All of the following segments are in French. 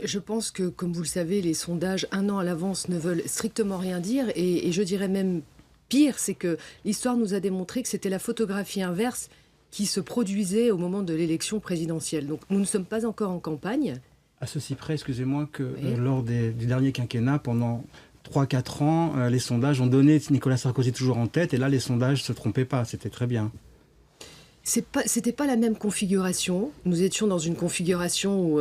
Je pense que, comme vous le savez, les sondages, un an à l'avance, ne veulent strictement rien dire. Et je dirais même pire, c'est que l'histoire nous a démontré que c'était la photographie inverse qui se produisait au moment de l'élection présidentielle. Donc nous ne sommes pas encore en campagne. À ceci près, excusez-moi, que Oui. lors du dernier quinquennat, pendant 3-4 ans, les sondages ont donné Nicolas Sarkozy toujours en tête. Et là, les sondages ne se trompaient pas. C'était très bien. C'était pas la même configuration. Nous étions dans une configuration où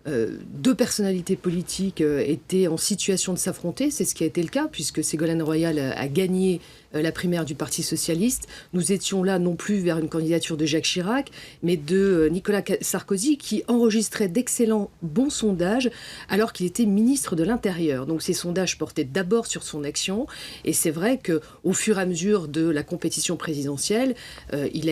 deux personnalités politiques étaient en situation de s'affronter. C'est ce qui a été le cas, puisque Ségolène Royal a gagné la primaire du Parti socialiste. Nous étions là non plus vers une candidature de Jacques Chirac, mais de Nicolas Sarkozy, qui enregistrait d'excellents bons sondages alors qu'il était ministre de l'Intérieur. Donc ces sondages portaient d'abord sur son action, et c'est vrai qu'au fur et à mesure de la compétition présidentielle, il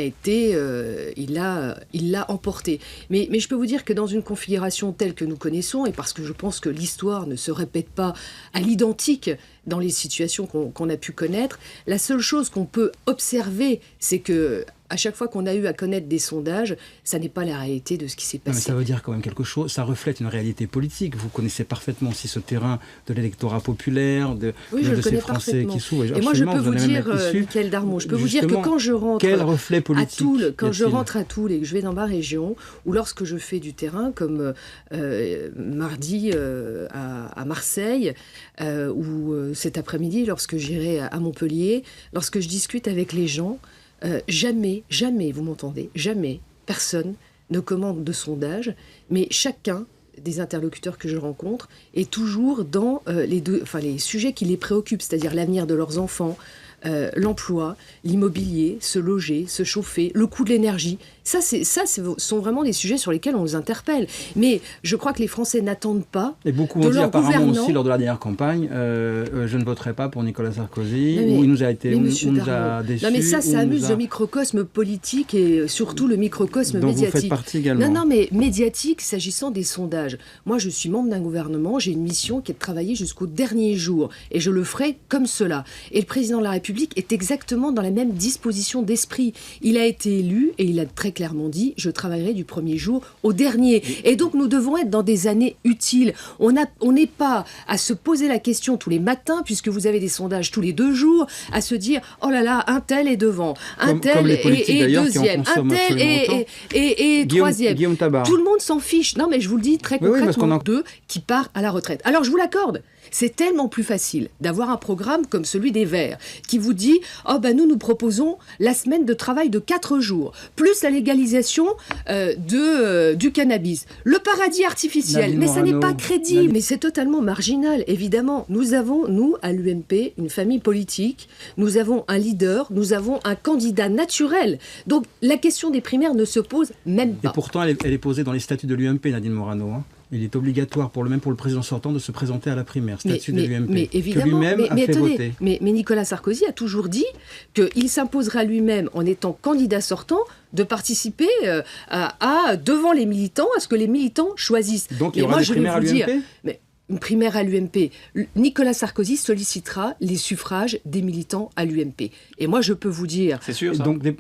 l'a emporté. Mais je peux vous dire que dans une configuration telle que nous connaissons, et parce que je pense que l'histoire ne se répète pas à l'identique dans les situations qu'on a pu connaître, la seule chose qu'on peut observer, c'est que à chaque fois qu'on a eu à connaître des sondages, ça n'est pas la réalité de ce qui s'est passé. Non, mais ça veut dire quand même quelque chose. Ça reflète une réalité politique. Vous connaissez parfaitement aussi ce terrain de l'électorat populaire, de ces Français qui s'ouvrent. Et moi, je peux vous dire, Mickaël Darmon, je peux vous dire que quand je rentre à Toul, et que je vais dans ma région, ou lorsque je fais du terrain, comme mardi à Marseille, ou cet après-midi, lorsque j'irai à Montpellier, lorsque je discute avec les gens, jamais, vous m'entendez, jamais, personne ne commande de sondage, mais chacun des interlocuteurs que je rencontre est toujours dans les sujets qui les préoccupent, c'est-à-dire l'avenir de leurs enfants, l'emploi, l'immobilier, se loger, se chauffer, le coût de l'énergie. Ça, sont vraiment des sujets sur lesquels on les interpelle. Mais je crois que les Français n'attendent pas. Et beaucoup ont dit apparemment aussi lors de la dernière campagne, je ne voterai pas pour Nicolas Sarkozy, ou il nous a déçus. Non mais ça amuse le microcosme politique et surtout le microcosme dont médiatique. Vous faites partie également. Non, mais médiatique, s'agissant des sondages. Moi, je suis membre d'un gouvernement, j'ai une mission qui est de travailler jusqu'au dernier jour. Et je le ferai comme cela. Et le président de la République est exactement dans la même disposition d'esprit. Il a été élu et il a très clairement dit « je travaillerai du premier jour au dernier ». Et donc nous devons être dans des années utiles. On n'est pas à se poser la question tous les matins, puisque vous avez des sondages tous les 2 jours, à se dire « oh là là, un tel est devant, un tel est deuxième, un tel est troisième ». Guillaume Tabar. Tout le monde s'en fiche. Non mais je vous le dis très concrètement, deux qui part à la retraite. Alors je vous l'accorde. C'est tellement plus facile d'avoir un programme comme celui des Verts qui vous dit « oh ben nous proposons la semaine de travail de 4 jours, plus la légalisation du cannabis. Le paradis artificiel. » Mais ça n'est pas crédible. Mais c'est totalement marginal, évidemment. Nous avons, nous, à l'UMP, une famille politique. Nous avons un leader. Nous avons un candidat naturel. Donc la question des primaires ne se pose même pas. Et pourtant, elle est posée dans les statuts de l'UMP, Nadine Morano. Il est obligatoire pour le président sortant de se présenter à la primaire, statut de l'UMP, mais évidemment, que lui-même a fait voter. Mais Nicolas Sarkozy a toujours dit qu'il s'imposera lui-même, en étant candidat sortant, de participer devant les militants, à ce que les militants choisissent. Donc il y aura des primaires à l'UMP ? Une primaire à l'UMP. Nicolas Sarkozy sollicitera les suffrages des militants à l'UMP. Et moi, je peux vous dire... C'est sûr, ça. Donc, je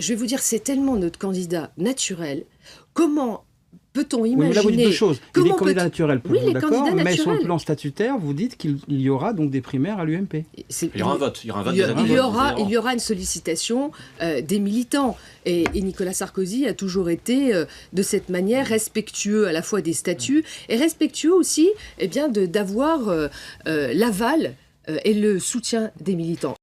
vais vous dire, c'est tellement notre candidat naturel. Comment peut-on imaginer... Oui, là, vous dites 2 choses. Il est candidat naturel pour vous, d'accord, mais sur le plan statutaire, vous dites qu'il y aura donc des primaires à l'UMP. Il y aura un vote. Il y aura une sollicitation des militants. Et Nicolas Sarkozy a toujours été, de cette manière, respectueux à la fois des statuts et respectueux aussi d'avoir l'aval et le soutien des militants.